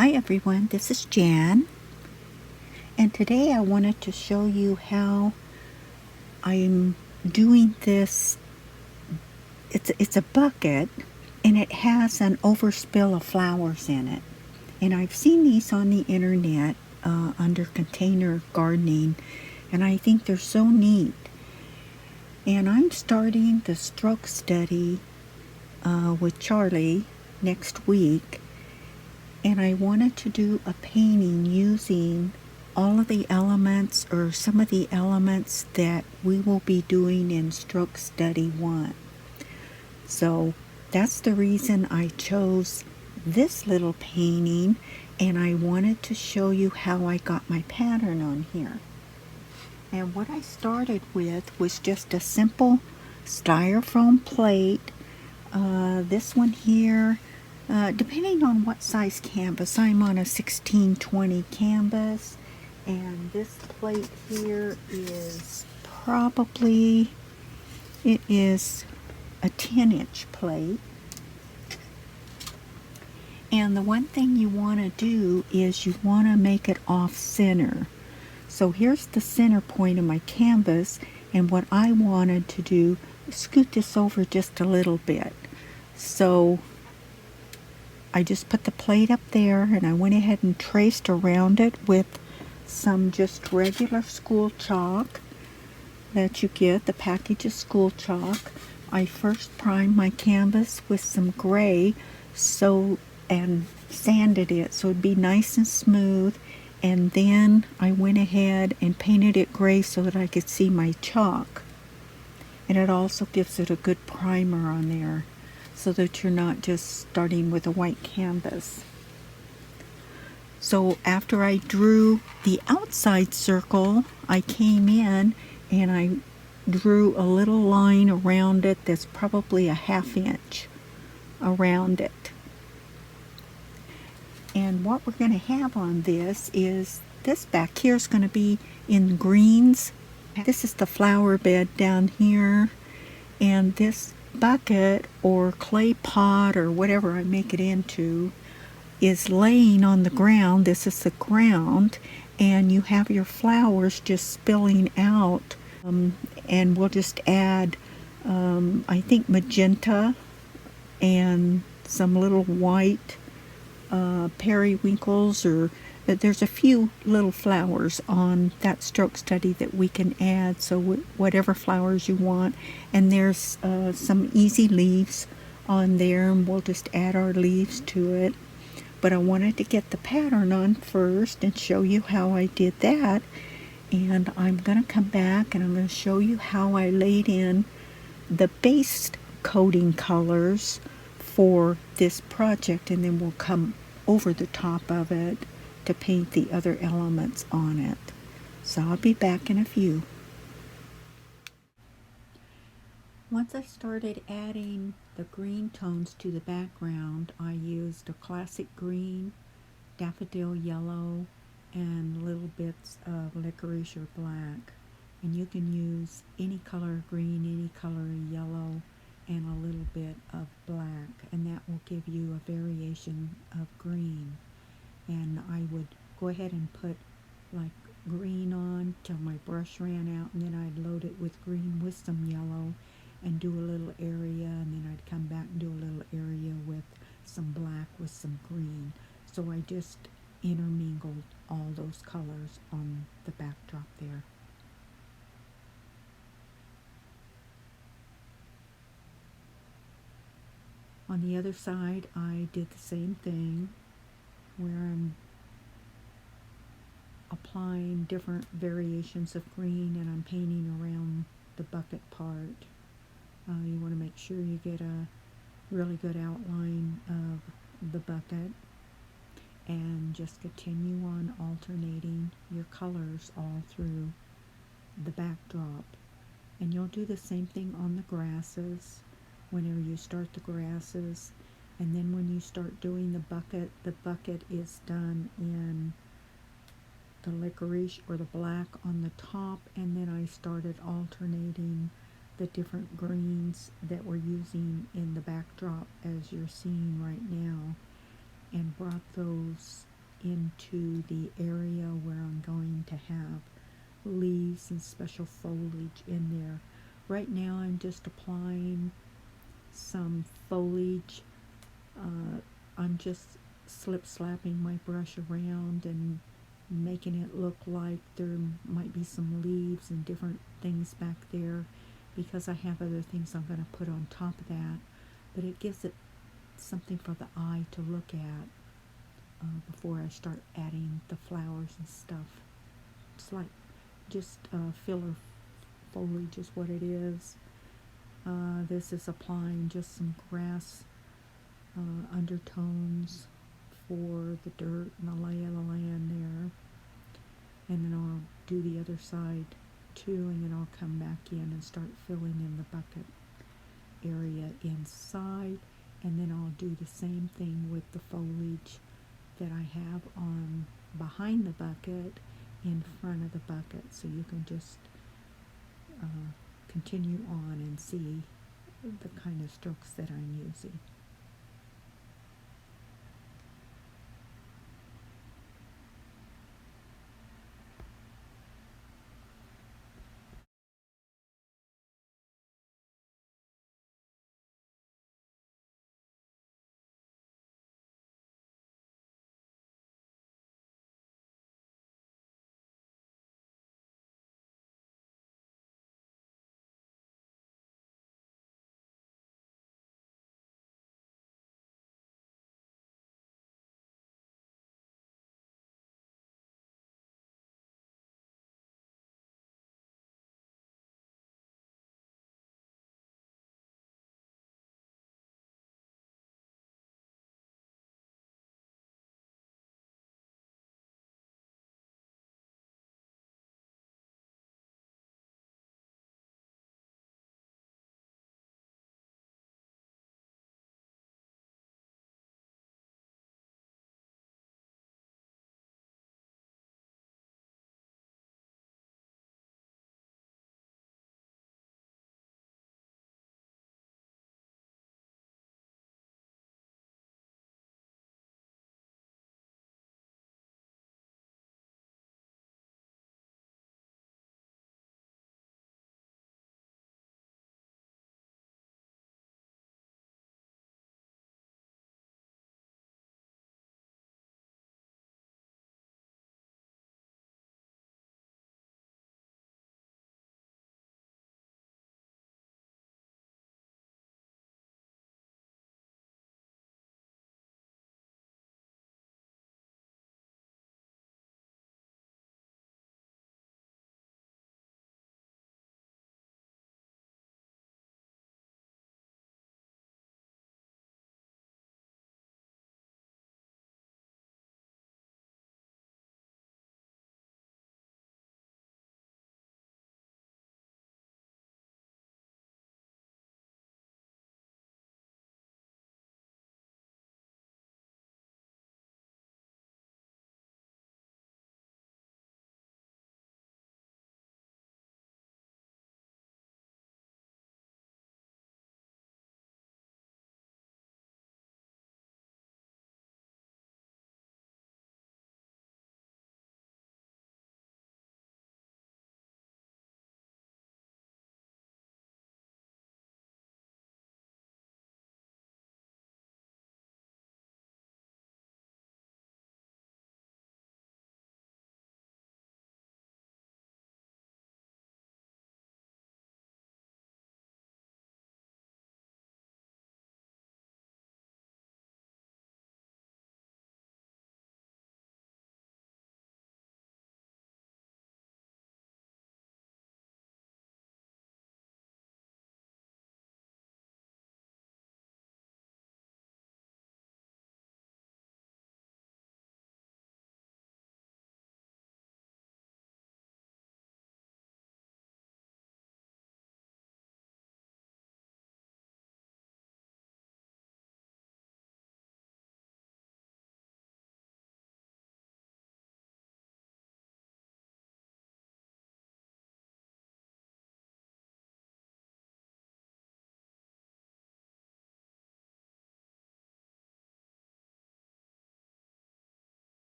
Hi everyone, this is Jan, and today I wanted to show you how I'm doing this. It's a bucket, and it has an overspill of flowers in it. And I've seen these on the internet under container gardening, and I think they're so neat. And I'm starting the stroke study with Charlie next week, and I wanted to do a painting using all of the elements or some of the elements that we will be doing in Stroke Study 1. So that's the reason I chose this little painting, and I wanted to show you how I got my pattern on here. And what I started with was just a simple styrofoam plate. This one here, depending on what size canvas, I'm on a 1620 canvas, and this plate here is probably, it is a 10-inch plate. And the one thing you want to do is you want to make it off center. So here's the center point of my canvas, and what I wanted to do is scoot this over just a little bit. So I just put the plate up there, and I went ahead and traced around it with some just regular school chalk that you get, the package of school chalk. I first primed my canvas with some gray and sanded it so it'd be nice and smooth, and then I went ahead and painted it gray so that I could see my chalk. And it also gives it a good primer on there so that you're not just starting with a white canvas. So after I drew the outside circle, I came in and I drew a little line around it that's probably a 1/2 inch around it. And what we're going to have on this is, this back here is going to be in greens. This is the flower bed down here, and this bucket or clay pot or whatever I make it into is laying on the ground. This is the ground, and you have your flowers just spilling out, and we'll just add I think magenta and some little white periwinkles, or there's a few little flowers on that stroke study that we can add, so whatever flowers you want. And there's some easy leaves on there, and we'll just add our leaves to it. But I wanted to get the pattern on first and show you how I did that, and I'm going to come back and I'm going to show you how I laid in the base coating colors for this project, and then we'll come over the top of it to paint the other elements on it. So I'll be back in a few. Once I started adding the green tones to the background, I used a classic green, daffodil yellow, and little bits of licorice or black. And you can use any color of green, any color of yellow, and a little bit of black, and that will give you a variation of green. And I would go ahead and put like green on till my brush ran out, and then I'd load it with green with some yellow and do a little area, and then I'd come back and do a little area with some black with some green. So I just intermingled all those colors on the backdrop there. On the other side, I did the same thing, where I'm applying different variations of green, and I'm painting around the bucket part. You want to make sure you get a really good outline of the bucket, and just continue on alternating your colors all through the backdrop. And you'll do the same thing on the grasses whenever you start the grasses. And then when you start doing the bucket is done in the licorice or the black on the top, and then I started alternating the different greens that we're using in the backdrop as you're seeing right now, and brought those into the area where I'm going to have leaves and special foliage in there. Right now I'm just applying some foliage. I'm just slip slapping my brush around and making it look like there might be some leaves and different things back there, because I have other things I'm going to put on top of that, but it gives it something for the eye to look at before I start adding the flowers and stuff. It's like just filler foliage is what it is. This is applying just some grass undertones for the dirt and the lay of the land there. And then I'll do the other side too, and then I'll come back in and start filling in the bucket area inside, and then I'll do the same thing with the foliage that I have on behind the bucket in front of the bucket, so you can just continue on and see the kind of strokes that I'm using.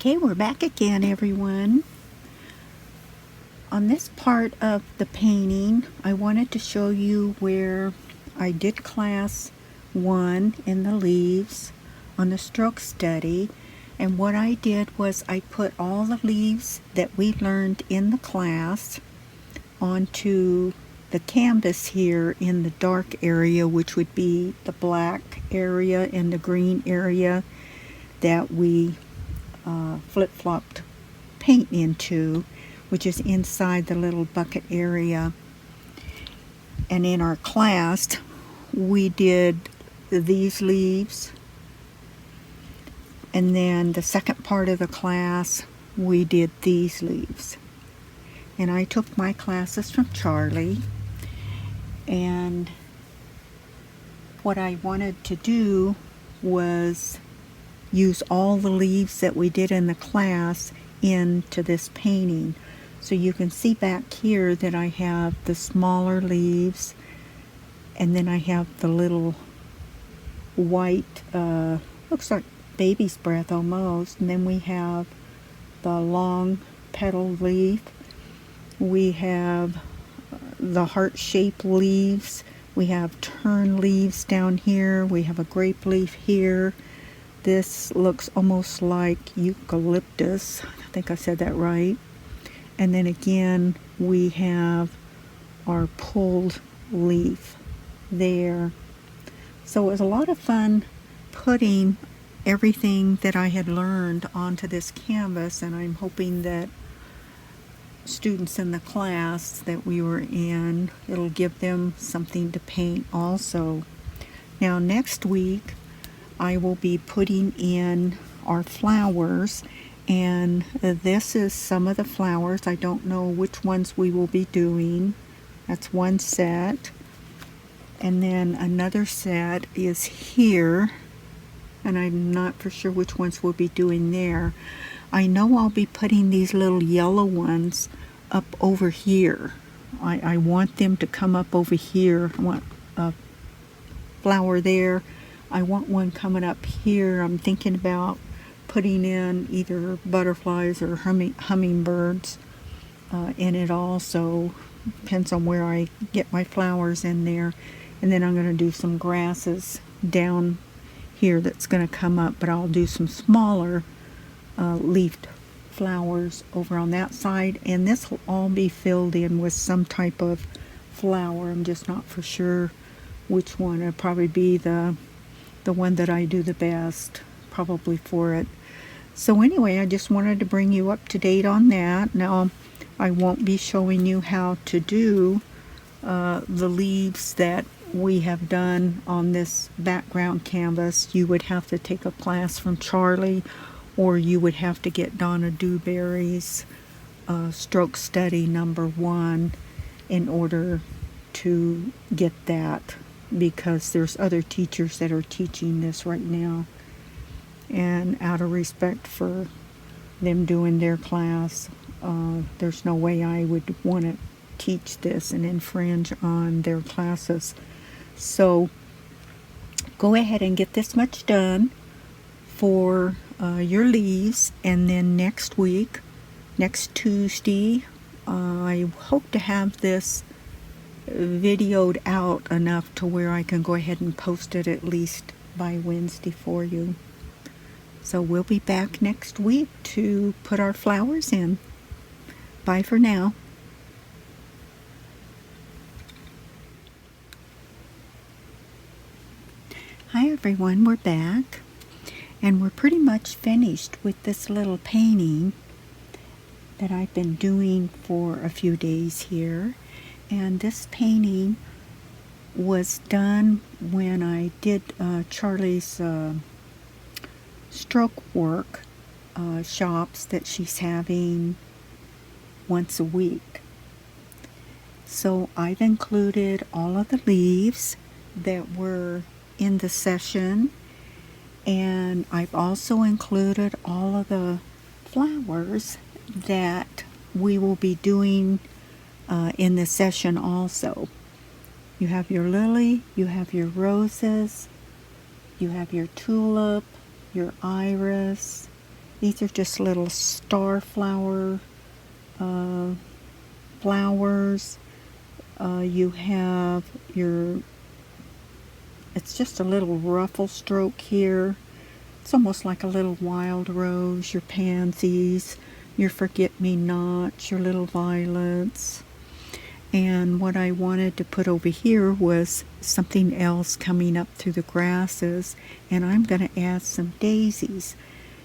Okay, we're back again, everyone. On this part of the painting, I wanted to show you where I did class 1 in the leaves on the stroke study. And what I did was I put all the leaves that we learned in the class onto the canvas here in the dark area, which would be the black area and the green area that we flip-flopped paint into, which is inside the little bucket area. And in our class, we did these leaves, and then the second part of the class, we did these leaves. And I took my classes from Charlie, and what I wanted to do was use all the leaves that we did in the class into this painting. So you can see back here that I have the smaller leaves, and then I have the little white, looks like baby's breath almost, and then we have the long petal leaf. We have the heart-shaped leaves. We have tern leaves down here. We have a grape leaf here. This looks almost like eucalyptus. I think I said that right. And then again, we have our pulled leaf there. So it was a lot of fun putting everything that I had learned onto this canvas, and I'm hoping that students in the class that we were in, it'll give them something to paint also. Now next week, I will be putting in our flowers, and this is some of the flowers. I don't know which ones we will be doing. That's one set, and then another set is here, and I'm not for sure which ones we'll be doing there. I know I'll be putting these little yellow ones up over here. I want them to come up over here. I want a flower there. I want one coming up here. I'm thinking about putting in either butterflies or hummingbirds in it also. Depends on where I get my flowers in there. And then I'm going to do some grasses down here that's going to come up, but I'll do some smaller leafed flowers over on that side, and this will all be filled in with some type of flower. I'm just not for sure which one. It'll probably be the one that I do the best probably for it. So anyway, I just wanted to bring you up to date on that. Now I won't be showing you how to do the leaves that we have done on this background canvas. You would have to take a class from Charlie, or you would have to get Donna Dewberry's stroke study number 1 in order to get that, because there's other teachers that are teaching this right now, and out of respect for them doing their class, there's no way I would want to teach this and infringe on their classes. So go ahead and get this much done for your leaves, and then next week, next Tuesday, I hope to have this videoed out enough to where I can go ahead and post it at least by Wednesday for you. So we'll be back next week to put our flowers in. Bye for now. Hi everyone, we're back. And we're pretty much finished with this little painting that I've been doing for a few days here. And this painting was done when I did Charlie's stroke work shops that she's having once a week. So I've included all of the leaves that were in the session, and I've also included all of the flowers that we will be doing in this session also. You have your lily, you have your roses, you have your tulip, your iris, These are just little star flower flowers. You have it's just a little ruffle stroke here. It's almost like a little wild rose, your pansies, your forget-me-nots, your little violets. And what I wanted to put over here was something else coming up through the grasses, and I'm going to add some daisies.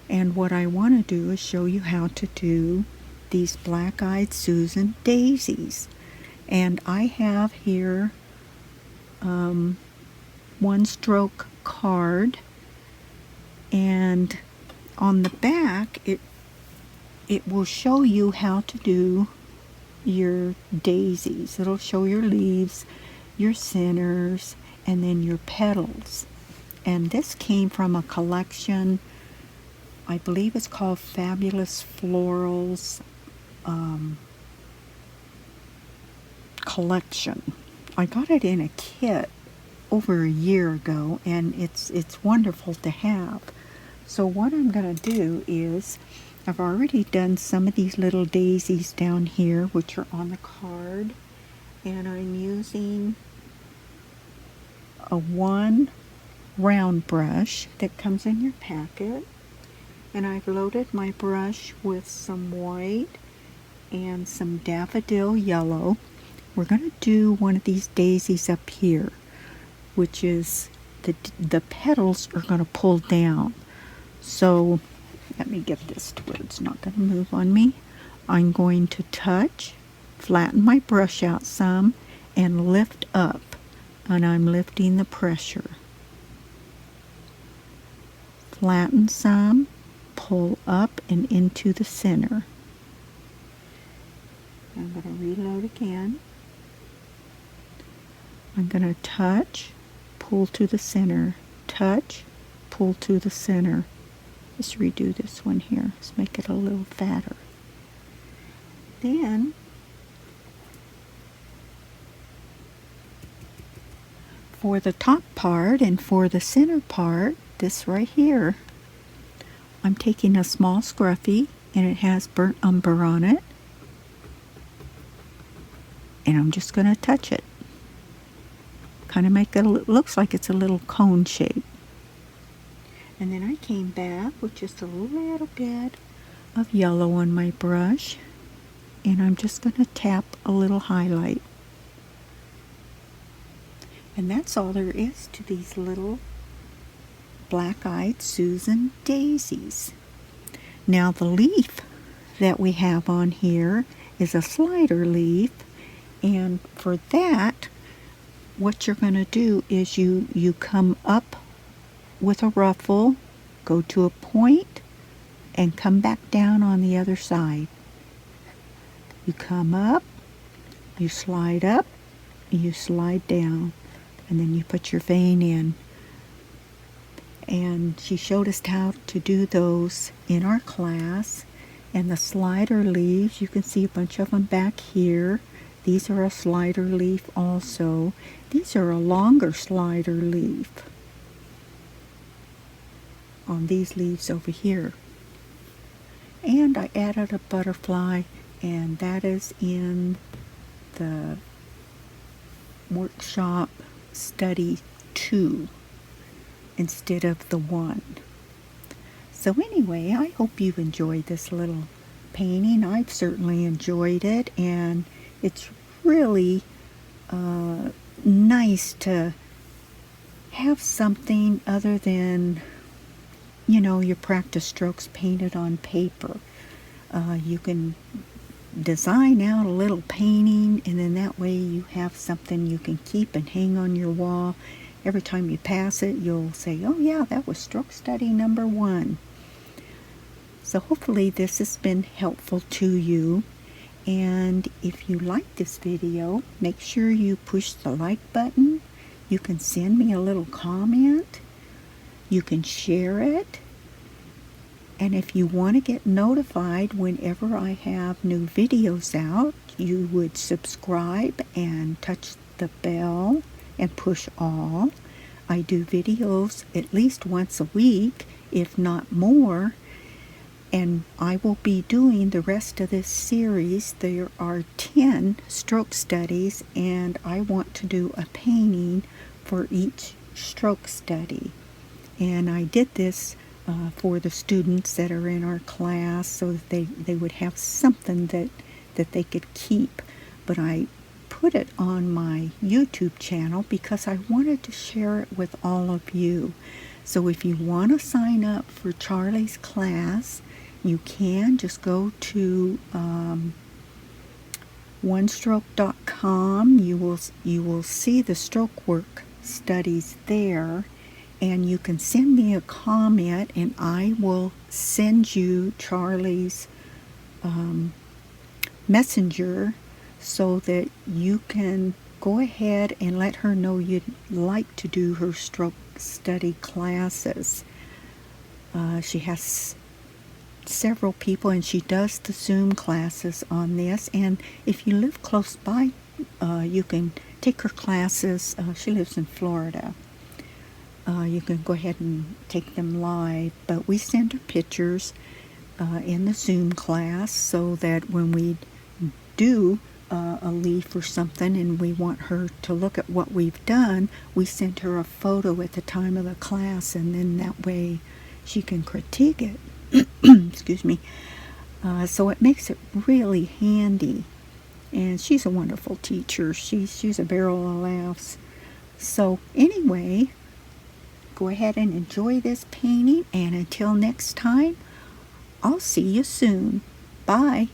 And what I want to do is show you how to do these black-eyed Susan daisies. And I have here one stroke card, and on the back it will show you how to do your daisies. It'll show your leaves, your centers, and then your petals. And this came from a collection, I believe it's called Fabulous Florals collection. I got it in a kit over a year ago, and it's wonderful to have. So what I'm going to do is, I've already done some of these little daisies down here, which are on the card, and I'm using a one round brush that comes in your packet, and I've loaded my brush with some white and some daffodil yellow. We're going to do one of these daisies up here, which is the petals are going to pull down. So let me get this to where it's not going to move on me. I'm going to touch, flatten my brush out some, and lift up. And I'm lifting the pressure. Flatten some, pull up and into the center. I'm going to reload again. I'm going to touch, pull to the center, touch, pull to the center. Let's redo this one here. Let's make it a little fatter. Then for the top part and for the center part, this right here, I'm taking a small scruffy, and it has burnt umber on it, and I'm just going to touch it. Kind of make it looks like it's a little cone shape. And then I came back with just a little bit of yellow on my brush, and I'm just going to tap a little highlight. And that's all there is to these little black-eyed Susan daisies. Now the leaf that we have on here is a slider leaf, and for that, what you're going to do is you come up with a ruffle, go to a point, and come back down on the other side. You come up, you slide up, you slide down, and then you put your vein in. And she showed us how to do those in our class. And the slider leaves, you can see a bunch of them back here. These are a slider leaf also. These are a longer slider leaf on these leaves over here. And I added a butterfly, and that is in the workshop study 2 instead of the 1. So anyway, I hope you've enjoyed this little painting. I've certainly enjoyed it, and it's really nice to have something other than, you know, your practice strokes painted on paper. You can design out a little painting, and then that way you have something you can keep and hang on your wall. Every time you pass it, you'll say, oh yeah, that was stroke study number 1. So hopefully this has been helpful to you. And if you like this video, make sure you push the like button. You can send me a little comment. You can share it. And if you want to get notified whenever I have new videos out, you would subscribe and touch the bell and push all. I do videos at least once a week, if not more. And I will be doing the rest of this series. There are 10 stroke studies, and I want to do a painting for each stroke study. And I did this for the students that are in our class so that they would have something that they could keep. But I put it on my YouTube channel because I wanted to share it with all of you. So if you want to sign up for Charlie's class, you can just go to onestroke.com. You will see the stroke work studies there, and you can send me a comment, and I will send you Charlie's messenger so that you can go ahead and let her know you'd like to do her stroke study classes. She has several people, and she does the Zoom classes on this, and if you live close by, you can take her classes. She lives in Florida. You can go ahead and take them live, but we send her pictures in the Zoom class so that when we do a leaf or something and we want her to look at what we've done, we send her a photo at the time of the class, and then that way she can critique it. Excuse me. So it makes it really handy, and she's a wonderful teacher. She's a barrel of laughs. So anyway, go ahead and enjoy this painting, and until next time, I'll see you soon. Bye.